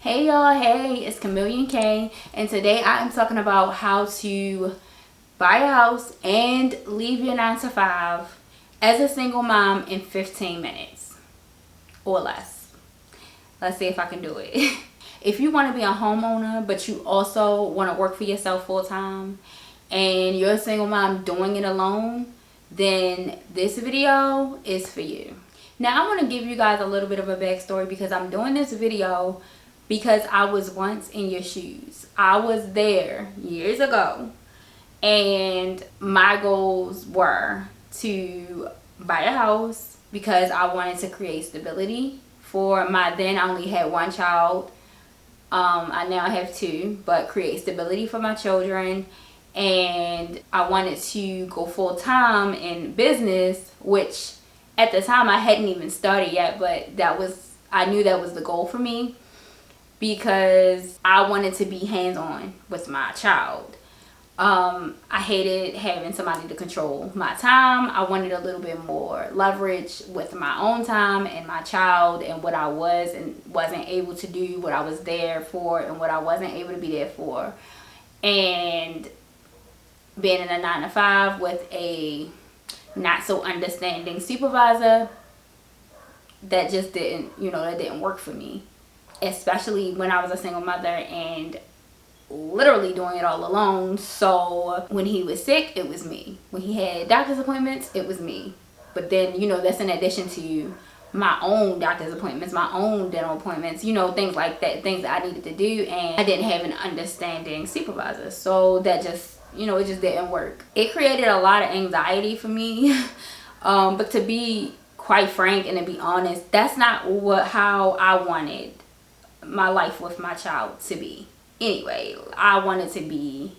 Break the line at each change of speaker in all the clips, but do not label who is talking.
Hey y'all, hey, it's Khameleonkay, and today I am talking about how to buy a house and leave your 9 to 5 as a single mom in 15 minutes or less. Let's see if I can do it. If you want to be a homeowner but you also want to work for yourself full time and you're a single mom doing it alone, then this video is for you. Now I want to give you guys a little bit of a backstory because I'm doing this video because I was once in your shoes. I was there years ago and my goals were to buy a house because I wanted to create stability for then I only had one child. I now have 2, but create stability for my children, and I wanted to go full-time in business, which at the time I hadn't even started yet, but I knew that was the goal for me because I wanted to be hands-on with my child. I hated having somebody to control my time. I wanted a little bit more leverage with my own time and my child and what I was and wasn't able to do, what I was there for and what I wasn't able to be there for. And being in a 9 to 5 with a not so understanding supervisor, that just didn't work for me, especially when I was a single mother and literally doing it all alone. So when he was sick, it was me. When he had doctor's appointments, it was me. But then that's in addition to my own doctor's appointments, my own dental appointments, things like that, things that I needed to do, and I didn't have an understanding supervisor. So that just it just didn't work. It created a lot of anxiety for me. But to be quite frank and to be honest, that's not how I wanted my life with my child to be. Anyway, I wanted to be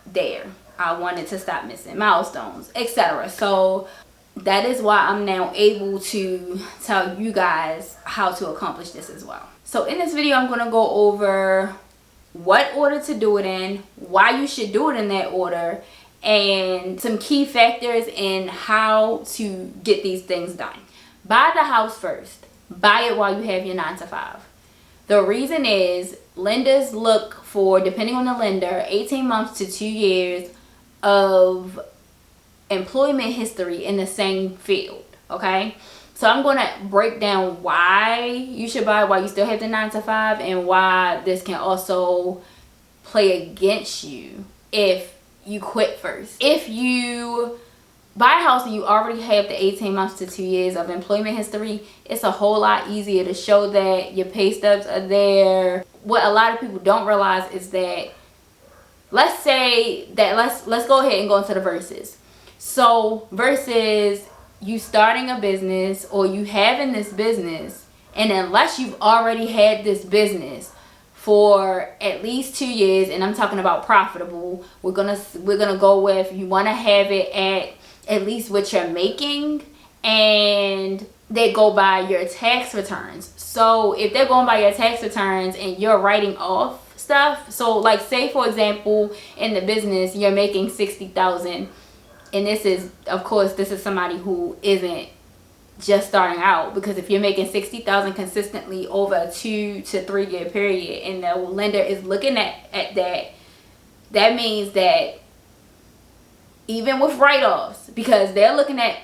there. I wanted to stop missing milestones, etc. So that is why I'm now able to tell you guys how to accomplish this as well. So in this video, I'm going to go over what order to do it in, why you should do it in that order, and some key factors in how to get these things done. Buy the house first. Buy it while you have your 9 to 5. The reason is lenders look for, depending on the lender, 18 months to 2 years of employment history in the same field, okay? So I'm going to break down why you should buy while you still have the 9 to 5 and why this can also play against you if you quit first. If you buy a house and you already have the 18 months to 2 years of employment history, it's a whole lot easier to show that your pay stubs are there. What a lot of people don't realize is that, let's go ahead and go into the verses. So versus you starting a business or you having this business, and unless you've already had this business for at least 2 years, and I'm talking about profitable, we're gonna go with, you want to have it at least what you're making, and they go by your tax returns. So if they're going by your tax returns and you're writing off stuff, so like say for example in the business you're making $60,000, and this is somebody who isn't just starting out, because if you're making $60,000 consistently over a 2 to 3 year period and the lender is looking at that means that even with write-offs, because they're looking at,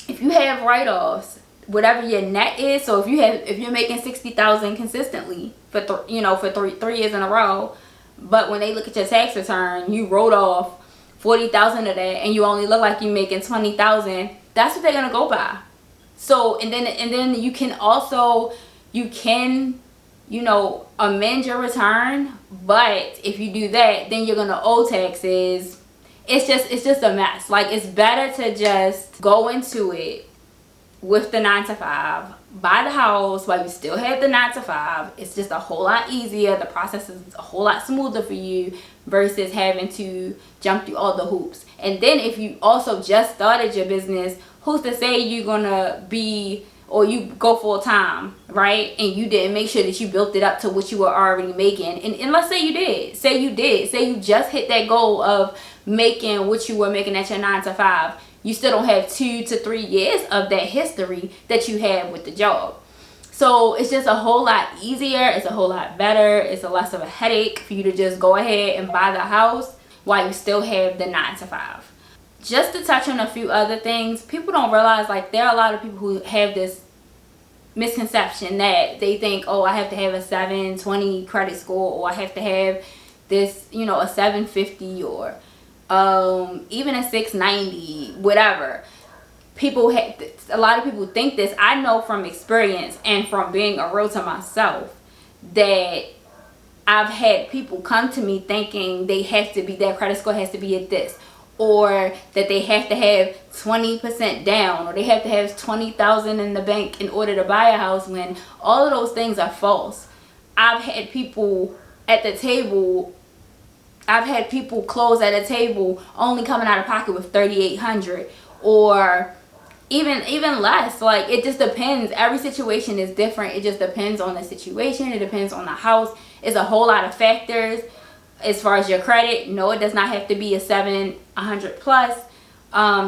if you have write-offs, whatever your net is, so if you're making $60,000 consistently for three years in a row, but when they look at your tax return, you wrote off $40,000 of that and you only look like you're making $20,000, that's what they're gonna go by. So and then you can amend your return, but if you do that, then you're gonna owe taxes. It's just a mess. Like, it's better to just go into it with the 9 to 5, buy the house while you still have the 9 to 5. It's just a whole lot easier. The process is a whole lot smoother for you versus having to jump through all the hoops. And then if you also just started your business, who's to say you're gonna be, or you go full time, right? And you didn't make sure that you built it up to what you were already making. And let's say you did. Say you just hit that goal of making what you were making at your 9 to 5. You still don't have 2 to 3 years of that history that you had with the job. So it's just a whole lot easier. It's a whole lot better. It's a less of a headache for you to just go ahead and buy the house while you still have the 9 to 5. Just to touch on a few other things, people don't realize, like, there are a lot of people who have this misconception that they think, oh, I have to have a 720 credit score, or I have to have this, you know, a 750, or even a 690, whatever. A lot of people think this. I know from experience and from being a realtor myself that I've had people come to me thinking they have to be, their credit score has to be at this, or that they have to have 20% down, or they have to have $20,000 in the bank in order to buy a house, when all of those things are false. I've had people at the table, I've had people close at a table only coming out of pocket with $3,800, or even less. Like, it just depends. Every situation is different. It just depends on the situation. It depends on the house. It's a whole lot of factors. As far as your credit, no, it does not have to be a 700 plus.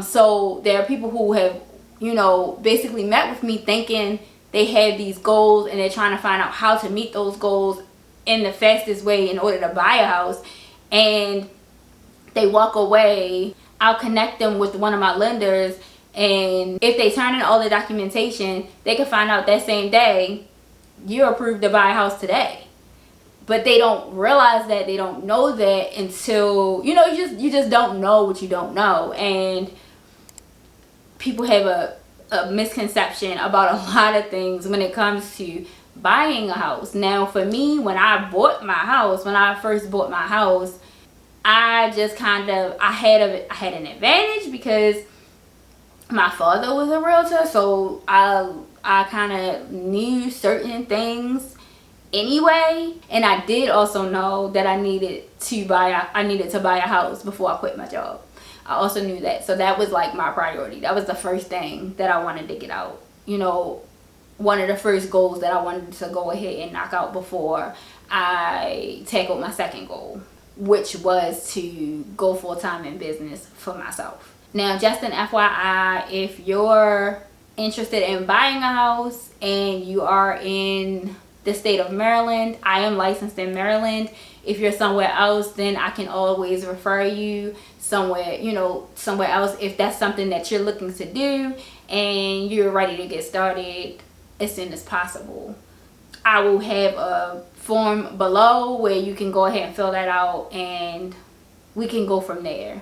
So there are people who have, you know, basically met with me thinking they have these goals, and they're trying to find out how to meet those goals in the fastest way in order to buy a house, and they walk away. I'll connect them with one of my lenders, and if they turn in all the documentation, they can find out that same day you're approved to buy a house today. But they don't realize that. They don't know that until, you know, you just don't know what you don't know. And people have a misconception about a lot of things when it comes to buying a house. Now, for me, when I first bought my house, I just kind of, I had an advantage because my father was a realtor, so I kind of knew certain things anyway, and I did also know that I needed to buy a house before I quit my job. I also knew that, so that was like my priority. That was the first thing that I wanted to get out, you know, one of the first goals that I wanted to go ahead and knock out before I tackled my second goal, which was to go full-time in business for myself. Now, just an FYI, if you're interested in buying a house and you are in the state of Maryland, I am licensed in Maryland. If you're somewhere else, then I can always refer you somewhere, you know, somewhere else, if that's something that you're looking to do and you're ready to get started as soon as possible. I will have a form below where you can go ahead and fill that out, and we can go from there.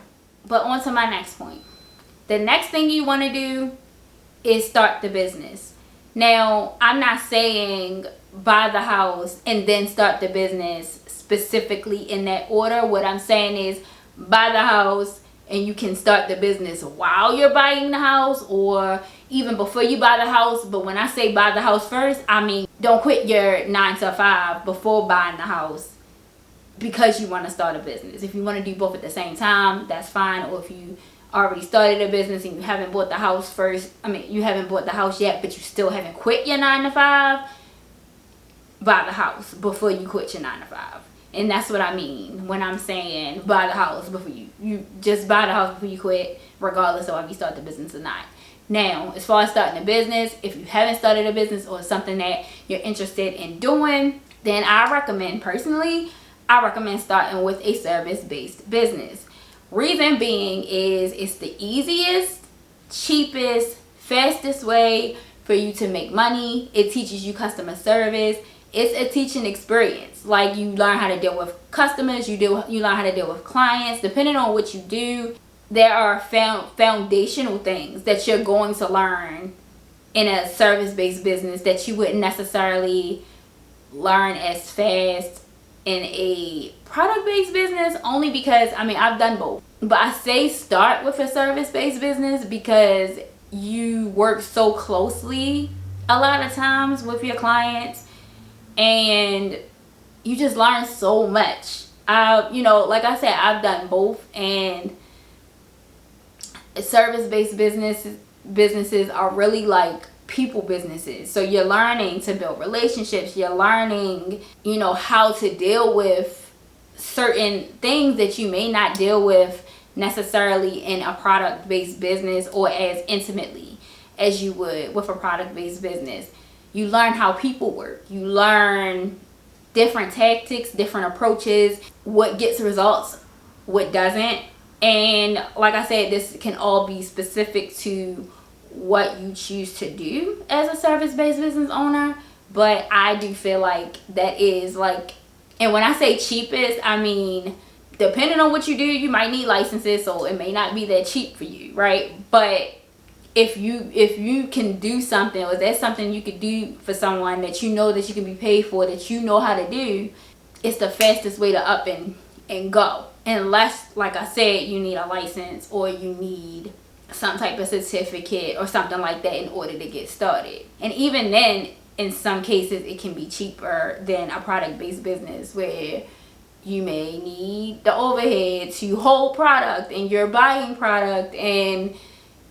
But on to my next point. The next thing you want to do is start the business. Now, I'm not saying buy the house and then start the business specifically in that order. What I'm saying is buy the house and you can start the business while you're buying the house, or even before you buy the house. But when I say buy the house first, I mean don't quit your 9 to 5 before buying the house because you want to start a business. If you want to do both at the same time, that's fine. Or if you already started a business and you haven't bought the house first, you haven't bought the house yet, but you still haven't quit your 9 to 5, buy the house before you quit your 9 to 5. And that's what I mean when I'm saying buy the house before you just buy the house before you quit, regardless of if you start the business or not. Now, as far as starting a business, if you haven't started a business or something that you're interested in doing, then I recommend starting with a service-based business. Reason being is it's the easiest, cheapest, fastest way for you to make money. It teaches you customer service. It's a teaching experience. Like, you learn how to deal with customers, you learn how to deal with clients. Depending on what you do, there are foundational things that you're going to learn in a service-based business that you wouldn't necessarily learn as fast in a product-based business, only because I've done both. But I say start with a service-based business because you work so closely a lot of times with your clients, and you just learn so much. Like I said, I've done both, and service-based businesses are really like people businesses. So you're learning to build relationships. You're learning, how to deal with certain things that you may not deal with necessarily in a product-based business, or as intimately as you would with a product-based business. You learn how people work. You learn different tactics, different approaches, what gets results, what doesn't. And like I said, this can all be specific to what you choose to do as a service-based business owner. But I do feel like that is like, and when I say cheapest, I mean, depending on what you do, you might need licenses, so it may not be that cheap for you, right? But if you can do something, or that's something you could do for someone that you know that you can be paid for, that you know how to do, it's the fastest way to up and go. Unless, like I said, you need a license or you need some type of certificate or something like that in order to get started. And even then, in some cases, it can be cheaper than a product-based business, where you may need the overhead to hold product, and you're buying product, and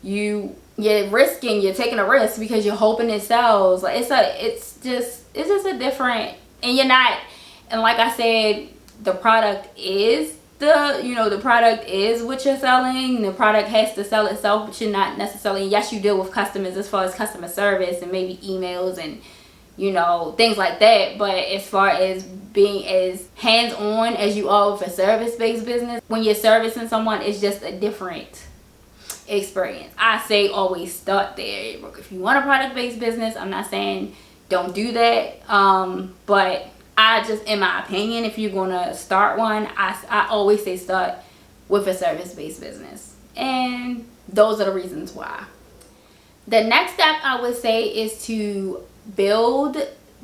you're taking a risk because you're hoping it sells. Like it's just a different, and you're not, and like I said, the product is the product is what you're selling. The product has to sell itself, but you're not necessarily, yes, you deal with customers as far as customer service and maybe emails and things like that, but as far as being as hands-on as you are with a service-based business, when you're servicing someone, it's just a different experience. I say always start there. If you want a product-based business, I'm not saying don't do that, but I just, in my opinion, if you're gonna start one, I always say start with a service-based business, and those are the reasons why. The next step I would say is to build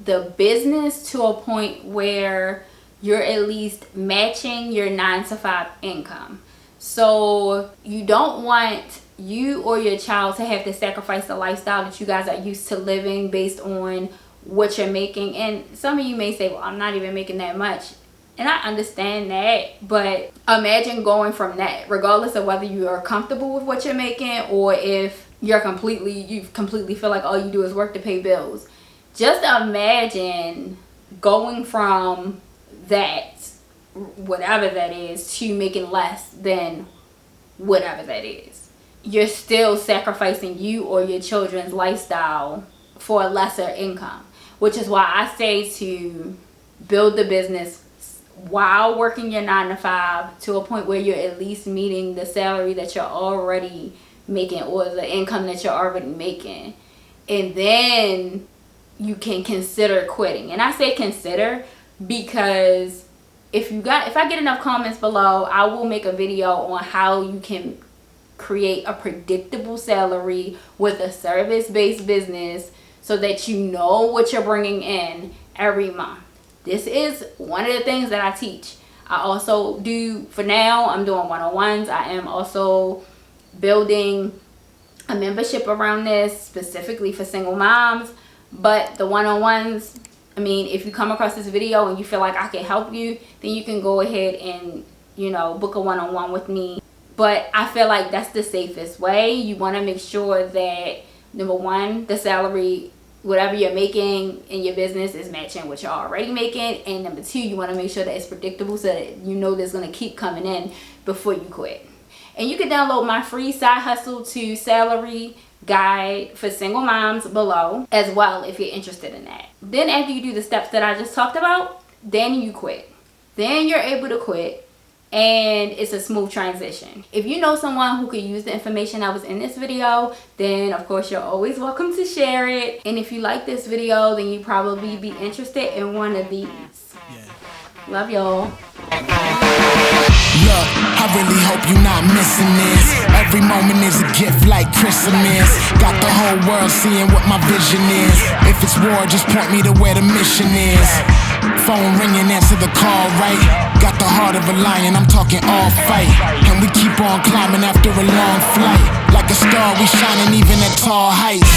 the business to a point where you're at least matching your 9-to-5 income. So you don't want you or your child to have to sacrifice the lifestyle that you guys are used to living based on what you're making. And some of you may say, well, I'm not even making that much. And I understand that, but imagine going from that, regardless of whether you are comfortable with what you're making or if you completely feel like all you do is work to pay bills. Just imagine going from that, whatever that is, to making less than whatever that is. You're still sacrificing you or your children's lifestyle for a lesser income, which is why I say to build the business while working your 9-to-5 to a point where you're at least meeting the salary that you're already making or the income that you're already making. And then you can consider quitting. And I say consider because if I get enough comments below, I will make a video on how you can create a predictable salary with a service-based business so that you know what you're bringing in every month. This is one of the things that I teach. I also do, for now, I'm doing one-on-ones. I am also building a membership around this specifically for single moms. But the one-on-ones, I mean, if you come across this video and you feel like I can help you, then you can go ahead and, book a one-on-one with me. But I feel like that's the safest way. You want to make sure that, number one, the salary, whatever you're making in your business, is matching what you're already making. And number two, you want to make sure that it's predictable so that you know there's going to keep coming in before you quit. And you can download my free side hustle to salary guide for single moms below as well if you're interested in that. Then after you do the steps that I just talked about, then you quit. Then you're able to quit and it's a smooth transition. If you know someone who could use the information that was in this video, then of course you're always welcome to share it. And if you like this video, then you probably be interested in one of these. Love y'all.
Look, I really hope you're not missing this. Every moment is a gift like Christmas. Got the whole world seeing what my vision is. If it's war, just point me to where the mission is. Phone ringing, answer the call, right? Got the heart of a lion, I'm talking all fight. And we keep on climbing after a long flight. Like a star, we shining even at tall heights.